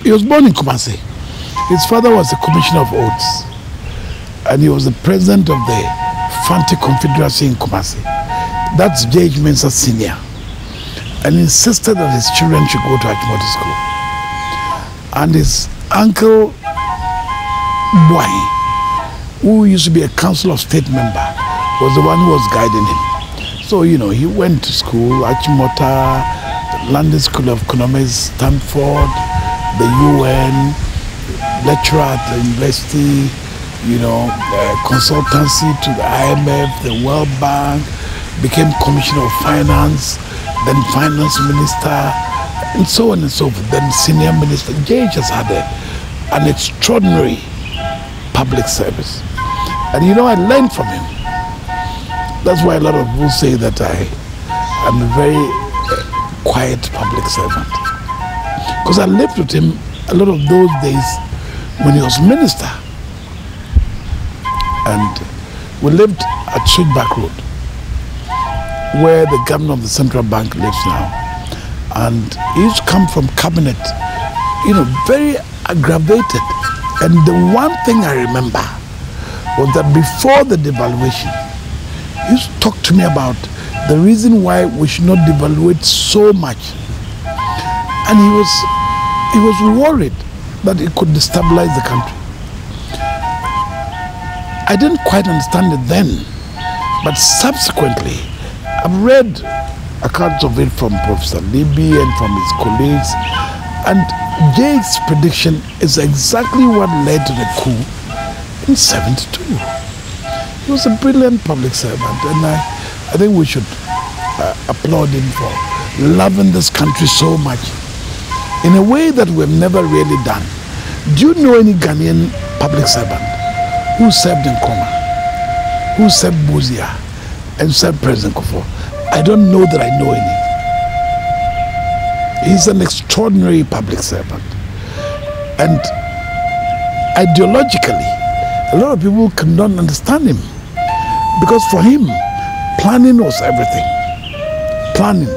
He was born in Kumasi. His father was the commissioner of oaths, and he was the president of the Fanti Confederacy in Kumasi. That's J H Mensah Senior, and insisted that his children should go to Achimota school. And his uncle Boy, who used to be a council of state member, was the one who was guiding him. So, you know, he went to school, Achimota, London School of Economics, Stanford, the UN, lecturer at the university, you know, consultancy to the IMF, the World Bank, became Commissioner of Finance, then Finance Minister, and so on and so forth, then Senior Minister. J H has had an extraordinary public service. And you know, I learned from him. That's why a lot of people say that I am a very quiet public servant. Because I lived with him a lot of those days when he was minister. And we lived at Switchback Road, where the governor of the central bank lives now. And he used to come from cabinet, you know, very aggravated. And the one thing I remember was that before the devaluation, he used to talk to me about the reason why we should not devaluate so much. And he was worried that it could destabilize the country. I didn't quite understand it then, but subsequently, I've read accounts of it from Professor Libby and from his colleagues, and Jake's prediction is exactly what led to the coup in '72. He was a brilliant public servant, and I think we should applaud him for loving this country so much, in a way that we've never really done. Do you know any Ghanaian public servant who served in Koma, who served Bozia, and served President Kufuor? I don't know that I know any. He's an extraordinary public servant. And ideologically, a lot of people cannot understand him. Because for him, planning was everything. Planning.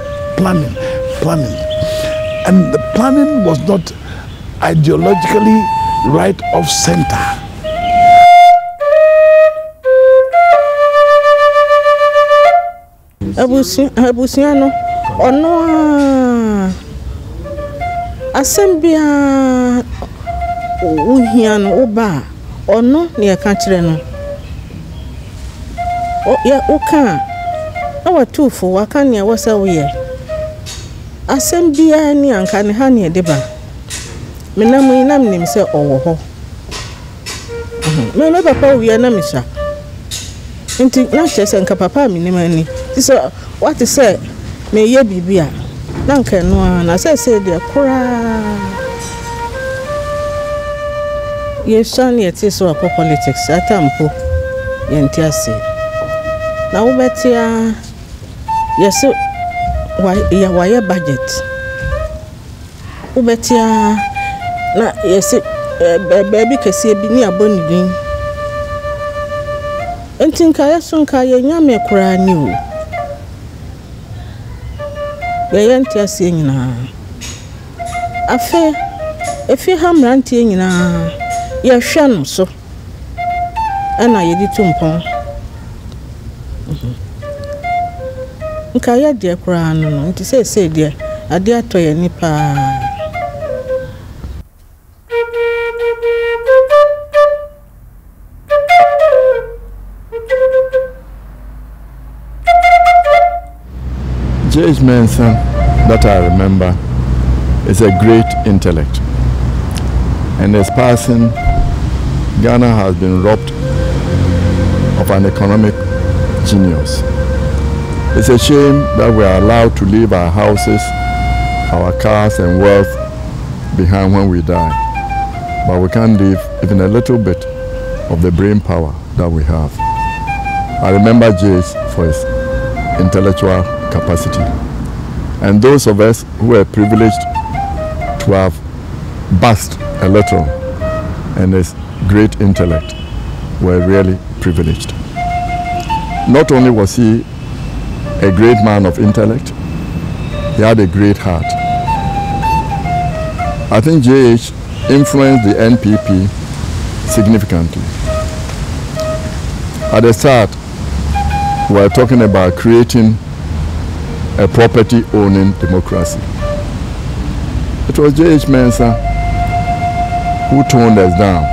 And the planning was not ideologically right of center. Abusiano, ono asembia uhiano oba ono ne aka kire no o ya oka awatufo waka ne wasa woye asembia ni anka ne ha ne deba menamu inam nim se owo ho me papa wiya na misha nti na chese nka papa mi nim ani so what is say me ye bibia na nka no na say de kura ye shan ye ti so akọ politics atampo ye ntiase na wo betia yes wa ye budget wo betia na yes baby kese bi ni abonidin entinka yeso nka ye nyame kura ni o ye ntiase nyina afe efi hamrantie nyina ye hwa no so ana ye di tumpon nka ye de kura no no nti se de ade atoye nipa. J H Mensah, that I remember, is a great intellect. And his passing, Ghana has been robbed of an economic genius. It's a shame that we are allowed to leave our houses, our cars and wealth behind when we die. But we can't leave even a little bit of the brain power that we have. I remember J for his intellectual capacity. And those of us who are privileged to have basked a little and his great intellect were really privileged. Not only was he a great man of intellect, he had a great heart. I think JH influenced the NPP significantly. At the start, we were talking about creating a property-owning democracy. It was J H Mensah who toned us down.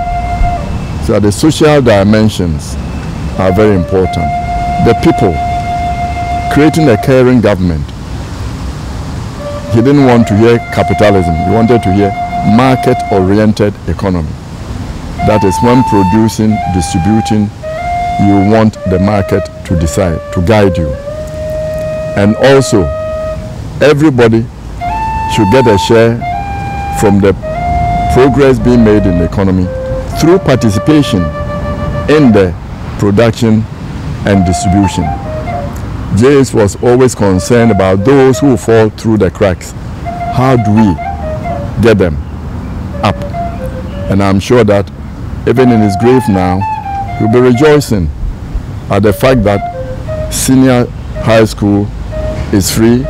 So the social dimensions are very important. The people, creating a caring government. He didn't want to hear capitalism. He wanted to hear market-oriented economy. That is, when producing, distributing, you want the market to decide, to guide you. And also, everybody should get a share from the progress being made in the economy through participation in the production and distribution. James was always concerned about those who fall through the cracks. How do we get them up? And I'm sure that even in his grave now, he'll be rejoicing at the fact that senior high school is free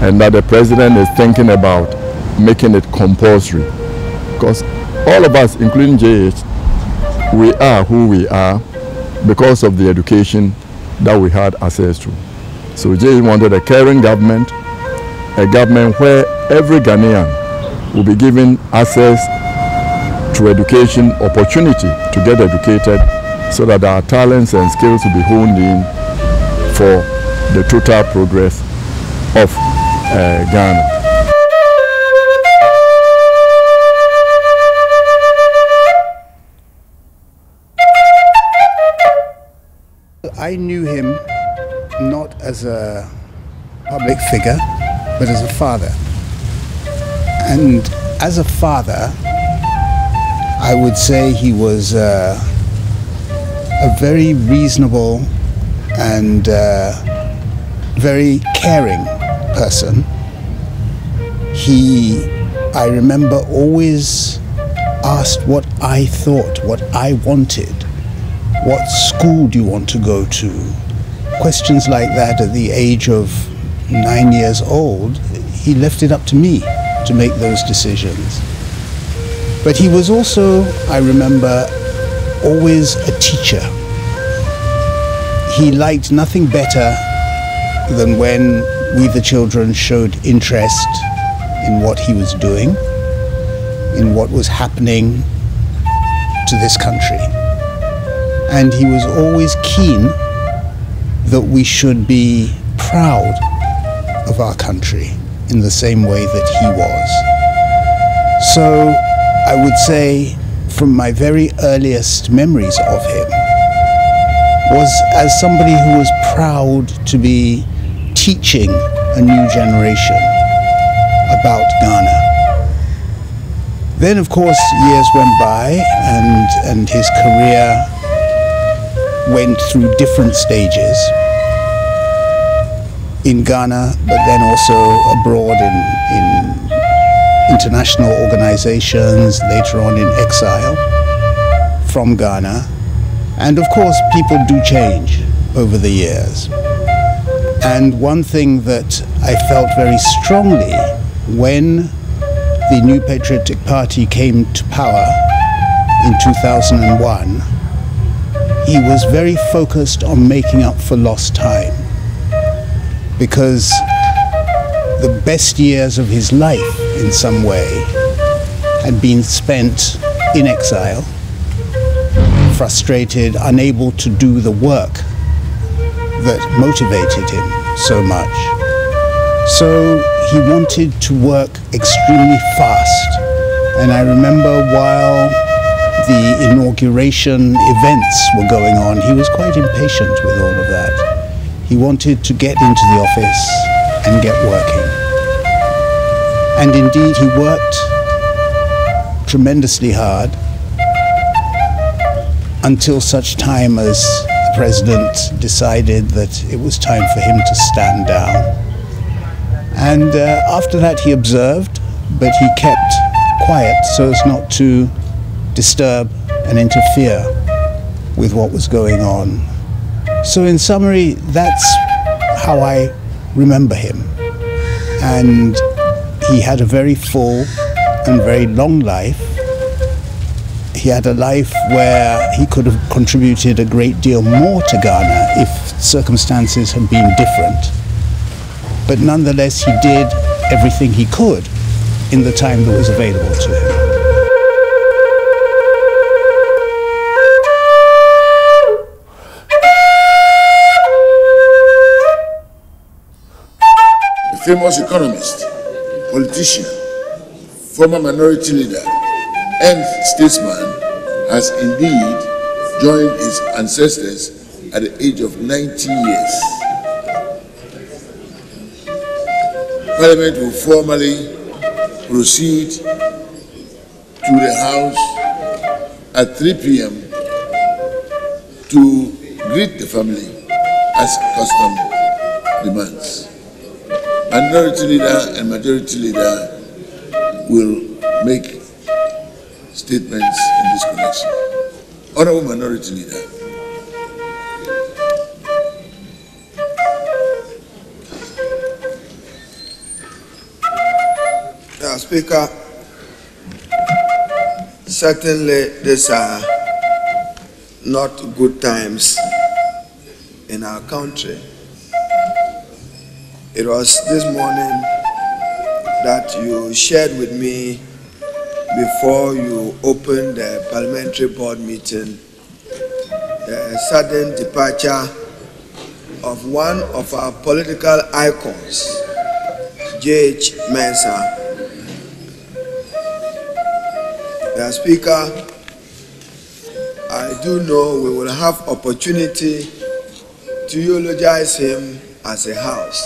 and that the president is thinking about making it compulsory. Because all of us, including JH, we are who we are because of the education that we had access to. So JH wanted a caring government, a government where every Ghanaian will be given access to education, opportunity to get educated, so that our talents and skills will be honed in for the total progress of Ghana. I knew him not as a public figure, but as a father. And as a father, I would say he was a very reasonable and very caring person. I remember, always asked what I thought, what I wanted. What school do you want to go to? Questions like that at the age of 9 years old. He left it up to me to make those decisions. But he was also, I remember, always a teacher. He liked nothing better than when we, the children, showed interest in what he was doing, in what was happening to this country. And he was always keen that we should be proud of our country in the same way that he was. So I would say, from my very earliest memories of him, was as somebody who was proud to be teaching a new generation about Ghana. Then, of course, years went by and his career went through different stages in Ghana, but then also abroad in international organizations, later on in exile from Ghana. And of course, people do change over the years. And one thing that I felt very strongly when the New Patriotic Party came to power in 2001, he was very focused on making up for lost time, because the best years of his life, in some way, had been spent in exile, frustrated, unable to do the work that motivated him so much. So he wanted to work extremely fast. And I remember while the inauguration events were going on, he was quite impatient with all of that. He wanted to get into the office and get working. And indeed, he worked tremendously hard until such time as the president decided that it was time for him to stand down. And after that, he observed, but he kept quiet so as not to disturb and interfere with what was going on. So in summary, that's how I remember him. And he had a very full and very long life. He had a life where he could have contributed a great deal more to Ghana if circumstances had been different. But nonetheless, he did everything he could in the time that was available to him. A famous economist, politician, former minority leader, and statesman, has indeed joined his ancestors at the age of 90 years. Parliament will formally proceed to the House at 3 p.m. to greet the family as custom demands. Minority leader and majority leader will make statements in this connection. Honorable Minority Leader. Speaker, certainly these are not good times in our country. It was this morning that you shared with me before you opened the parliamentary board meeting the sudden departure of one of our political icons, J H Mensah. The Speaker, I do know we will have opportunity to eulogize him as a house,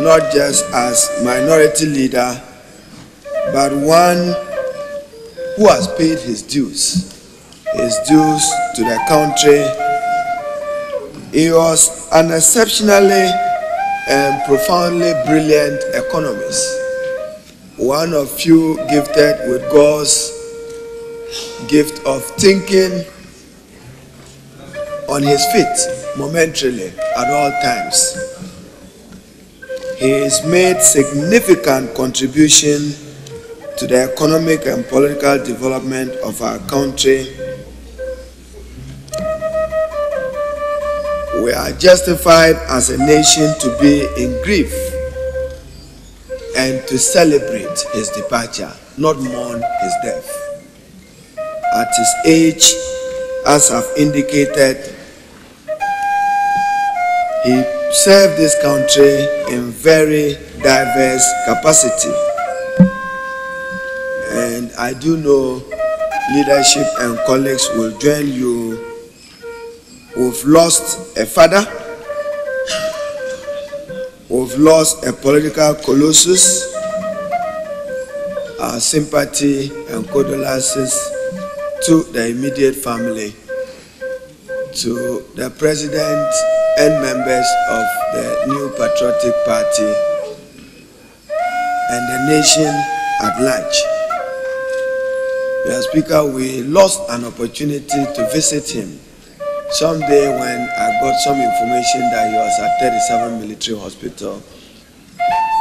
not just as minority leader, but one who has paid his dues to the country. He was an exceptionally and profoundly brilliant economist, one of few gifted with God's gift of thinking on his feet momentarily at all times. He has made significant contribution to the economic and political development of our country. We are justified as a nation to be in grief and to celebrate his departure, not mourn his death. At his age, as I've indicated, he served this country in very diverse capacity. And I do know leadership and colleagues will join you. We've lost a father. We've lost a political colossus. Our sympathy and condolences to the immediate family, to the president and members of the New Patriotic Party, and the nation at large. Mr. Speaker, we lost an opportunity to visit him someday when I got some information that he was at 37 Military Hospital.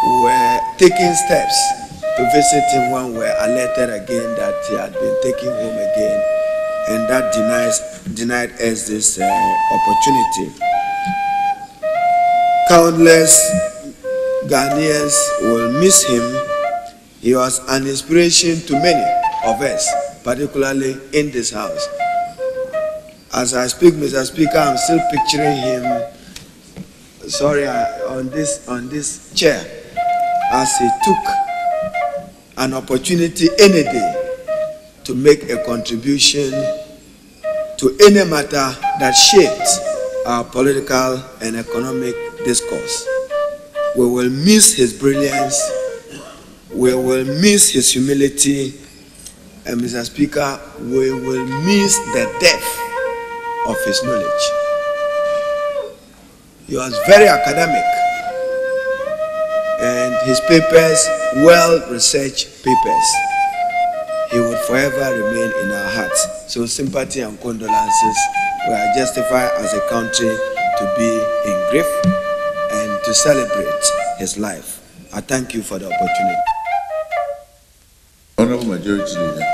We were taking steps to visit him when we were alerted again that he had been taken home again, and that denied us this opportunity. Countless Ghanaians will miss him. He was an inspiration to many of us, particularly in this house. As I speak, Mr. Speaker, I'm still picturing him, on this chair, as he took an opportunity any day to make a contribution to any matter that shaped our political and economic discourse. We will miss his brilliance, we will miss his humility, and Mr. Speaker, we will miss the depth of his knowledge. He was very academic, and his papers, well-researched papers. he would forever remain in our hearts. So sympathy and condolences. We are justified as a country to be in grief and to celebrate his life. I thank you for the opportunity. Honorable Majority Leader.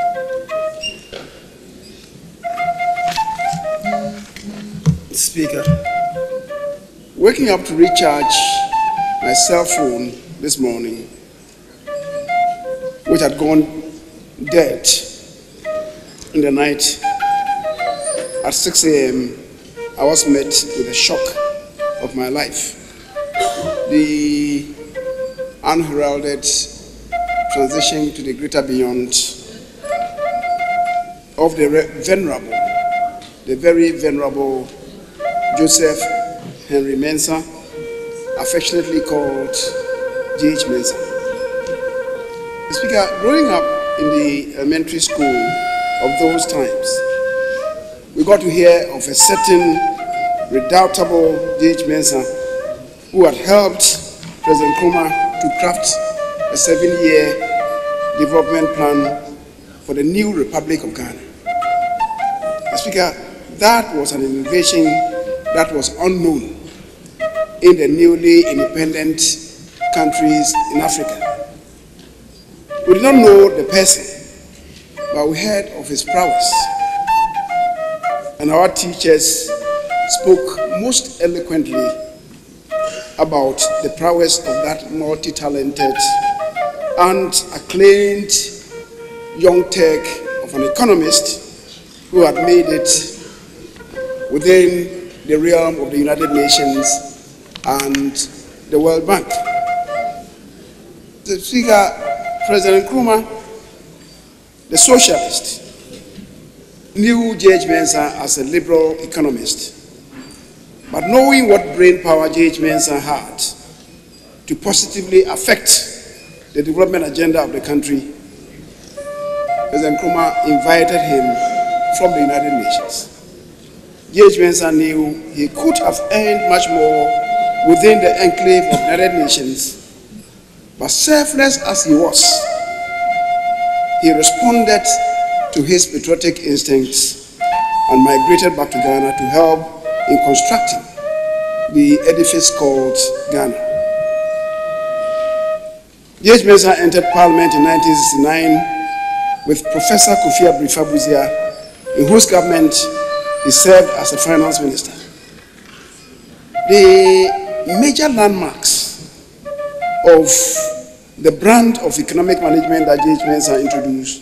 Speaker, waking up to recharge my cell phone this morning, which had gone dead in the night at 6 a.m., I was met with the shock of my life. The unheralded transition to the greater beyond of the very venerable Joseph Henry Mensah, affectionately called J H Mensah. Speaker, growing up in the elementary school of those times, we got to hear of a certain redoubtable J H Mensah who had helped President Nkrumah to craft a 7-year development plan for the new Republic of Ghana. Speaker, that was an innovation that was unknown in the newly independent countries in Africa. We did not know the person, but we heard of his prowess. And our teachers spoke most eloquently about the prowess of that multi-talented and acclaimed young Turk of an economist who had made it within the realm of the United Nations and the World Bank. The Speaker, President Nkrumah, the socialist, knew J H Mensah as a liberal economist. But knowing what brain power J H Mensah had to positively affect the development agenda of the country, President Nkrumah invited him from the United Nations. J H Mensah knew he could have earned much more within the enclave of the United Nations, but selfless as he was, he responded to his patriotic instincts and migrated back to Ghana to help in constructing the edifice called Ghana. J H Mensah entered Parliament in 1969 with Professor Kofi Abrifabuzia, in whose government he served as a finance minister. The major landmarks of the brand of economic management that J H Mensah introduced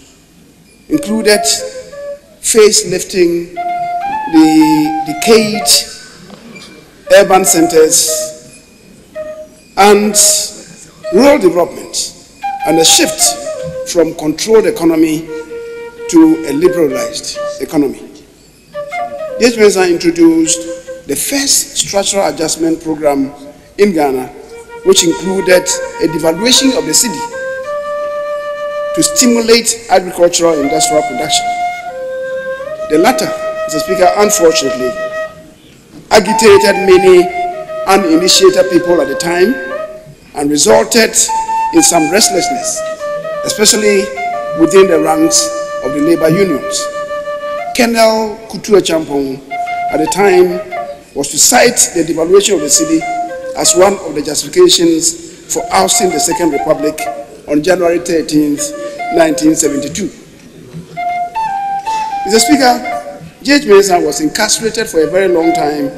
included facelifting the decayed urban centers and rural development, and a shift from controlled economy to a liberalized economy. J H Mensah introduced the first structural adjustment program in Ghana, which included a devaluation of the cedi to stimulate agricultural and industrial production. The latter, Mr. Speaker, unfortunately, agitated many uninitiated people at the time and resulted in some restlessness, especially within the ranks of the labor unions. Colonel Kutu Champong at the time was to cite the devaluation of the cedi as one of the justifications for ousting the Second Republic on January 13th, 1972. Mr. Speaker, J H Mensah was incarcerated for a very long time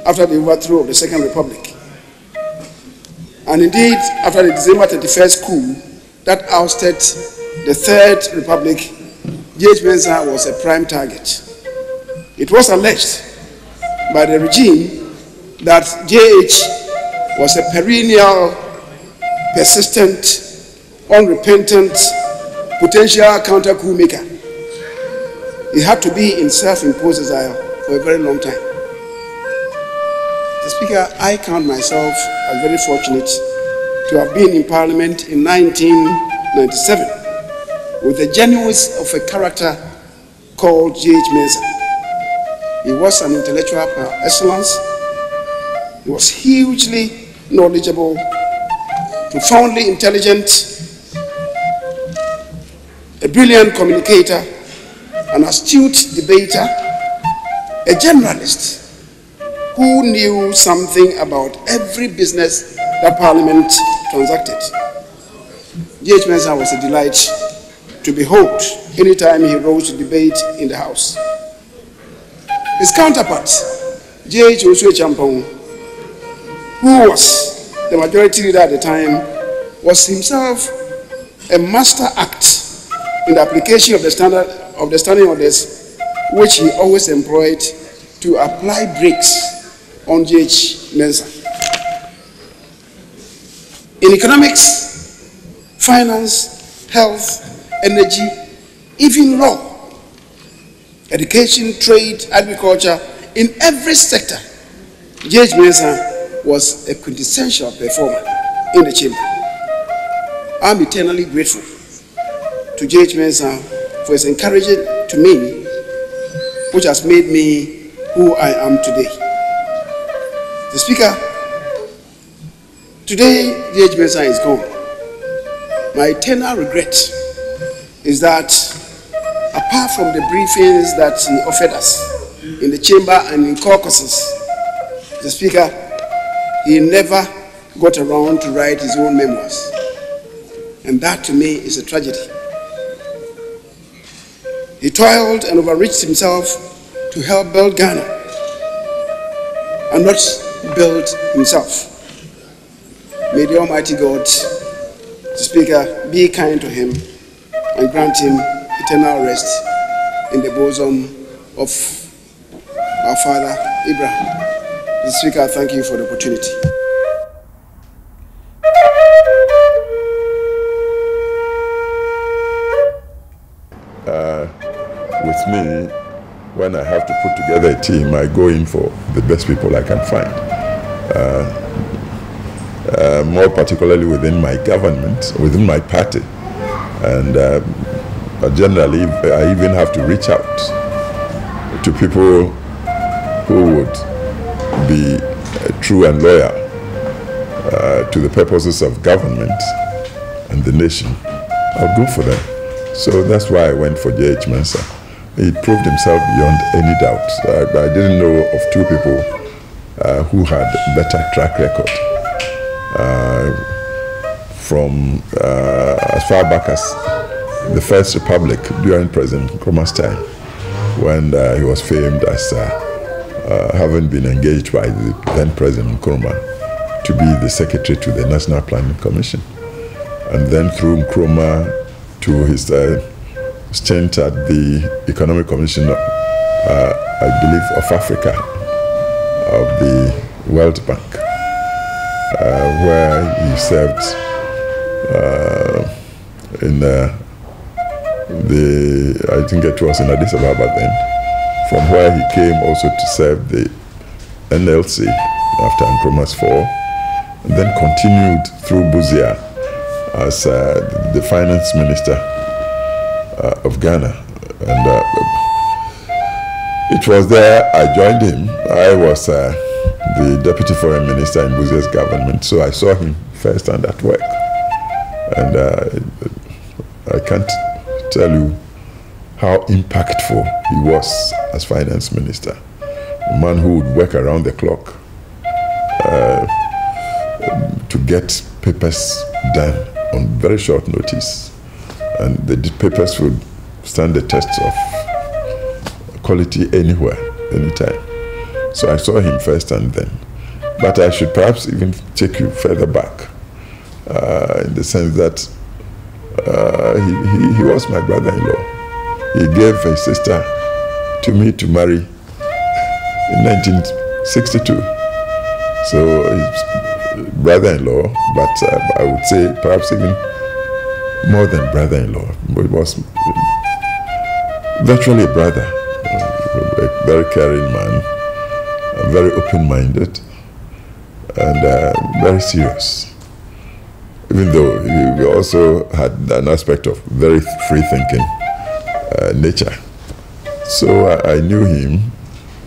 after the overthrow of the Second Republic. And indeed, after the December 31st coup that ousted the Third Republic, J H Mensah was a prime target. It was alleged by the regime that JH was a perennial, persistent, unrepentant, potential counter-coup maker. He had to be in self-imposed exile for a very long time. Mr. Speaker, I count myself as very fortunate to have been in Parliament in 1997 with the genuineness of a character called J H Mensah. He was an intellectual par excellence. He was hugely knowledgeable, profoundly intelligent, a brilliant communicator, an astute debater, a generalist who knew something about every business that Parliament transacted. J H Mensah was a delight to behold anytime he rose to debate in the House. His counterpart, J H Mensah, who was the majority leader at the time, was himself a master act in the application of the standing orders, which he always employed to apply brakes on J H Mensah. In economics, finance, health, energy, even law, education, trade, agriculture, in every sector, J H Mensah was a quintessential performer in the chamber. I'm eternally grateful to J H Mensah for his encouragement to me, which has made me who I am today. The Speaker, today J H Mensah is gone. My eternal regret is that apart from the briefings that he offered us in the chamber and in caucuses, the Speaker, he never got around to write his own memoirs. And that to me is a tragedy. He toiled and overreached himself to help build Ghana and not build himself. May the Almighty God, the Speaker, be kind to him and grant him eternal rest in the bosom of our father Abraham. The Speaker, thank you for the opportunity. With me, when I have to put together a team, I go in for the best people I can find. More particularly within my government, within my party. And generally, I even have to reach out to people who would be true and loyal to the purposes of government and the nation. I'll go for them. So that's why I went for J H Mensah. He proved himself beyond any doubt. I didn't know of two people who had better track record. From as far back as the First Republic during President Nkrumah's time, when he was famed as having been engaged by the then President Nkrumah to be the secretary to the National Planning Commission. And then through Nkrumah to his stint at the Economic Commission, I believe, of Africa, of the World Bank, where he served in I think it was in Addis Ababa then, from where he came also to serve the NLC after Nkrumah's fall, and then continued through Busia as the finance minister of Ghana. And it was there I joined him. I was the deputy foreign minister in Buzia's government, so I saw him firsthand at work. And I can't tell you how impactful he was as finance minister. A man who would work around the clock to get papers done on very short notice. And the papers would stand the test of quality anywhere, anytime. So I saw him first and then. But I should perhaps even take you further back, in the sense that he was my brother-in-law. He gave a sister to me to marry in 1962. So his brother-in-law, but I would say perhaps even more than brother-in-law. It was virtually a brother, a very caring man, very open-minded, and very serious. Even though he also had an aspect of very free-thinking nature. So I knew him,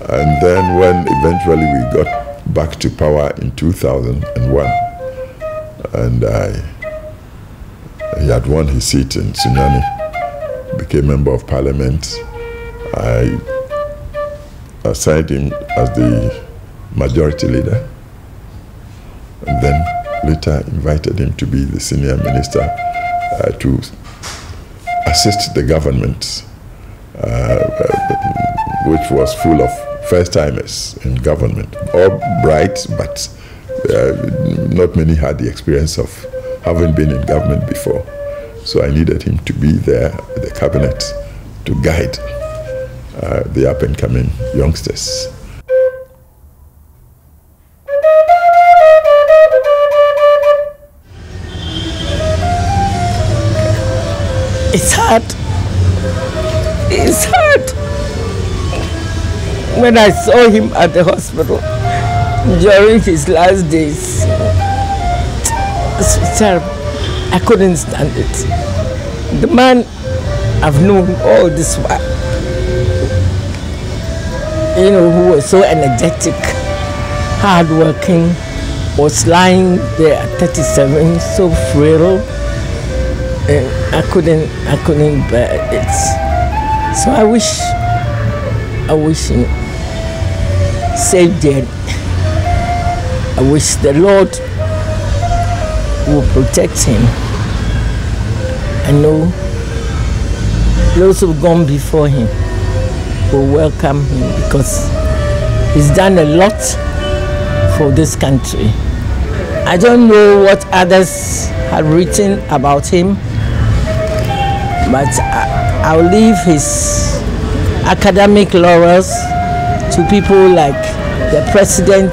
and then when eventually we got back to power in 2001, and he had won his seat in Sunyani became Member of Parliament, I assigned him as the Majority Leader, and then later invited him to be the Senior Minister to assist the government, which was full of first-timers in government, all bright, but not many had the experience of having been in government before. So I needed him to be there at the cabinet to guide the up-and-coming youngsters. It's hard. It's hard. When I saw him at the hospital during his last days, it's terrible. I couldn't stand it. The man I've known all this while, you know, who was so energetic, hardworking, was lying there at 37, so frail. I couldn't bear it. So I wish him safe journey. I wish the Lord will protect him. I know those who've gone before him will welcome him because he's done a lot for this country. I don't know what others have written about him, but I'll leave his academic laurels to people like the president,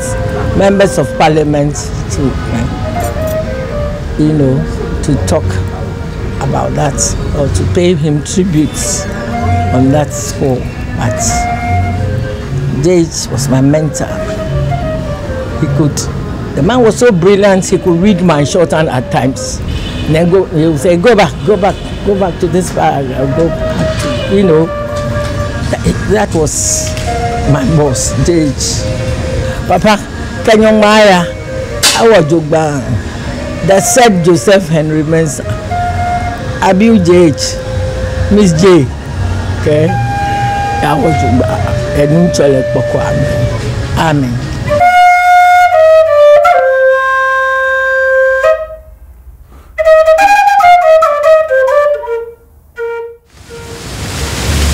members of parliament to, you know, to talk about that or to pay him tributes on that score. But J H was my mentor. The man was so brilliant, he could read my shorthand at times. And then he would say, go back to this paragraph, go back to, you know. That was my boss, J H. Papa, Kenyong Maya, our Jogba, that said Joseph Henry Mensah, Abiu J H, Miss J. Okay? I was Jogba, Amen.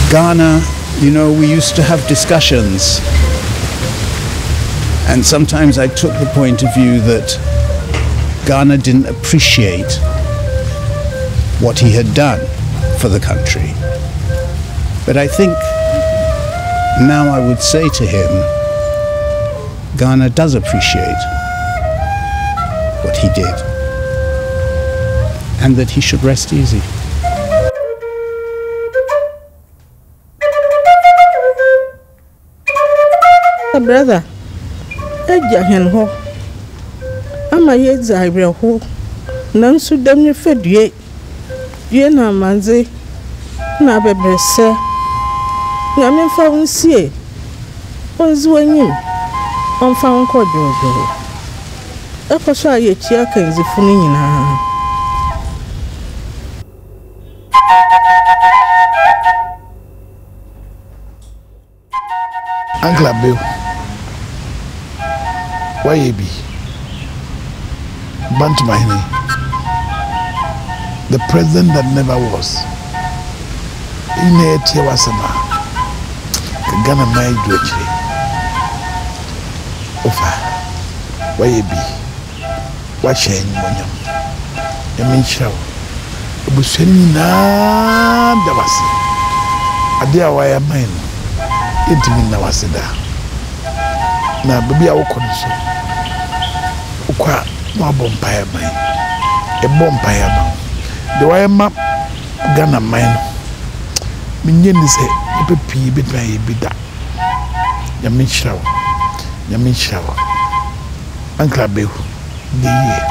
Ghana, you know, we used to have discussions, and sometimes I took the point of view that Ghana didn't appreciate what he had done for the country. But I think now I would say to him, Ghana does appreciate what he did, and that he should rest easy. Brother, Eja hen ho. Ama ye zaire ho. Nansu dem ne fedue. Ye na manze na bebrese. Na me fa wonsie. Onzu anyim. Onfa wonko jojo. Ekoso aye chia kanzifu ni nyina. Uncle Bill. Why be Bantumahini, the president that never was. In a Tiawasama, Ghana my duty. Ofa, why be? Watch any money. I mean, show. It was sending none that was a dear wire mine. Intimate now was there. Now, baby, I will console. Ukwa no bompire man. A bompire man. The wire map Ghana mine. Minyan say, Pepe bit my bida. Yamin shower. Uncle Bill, the year.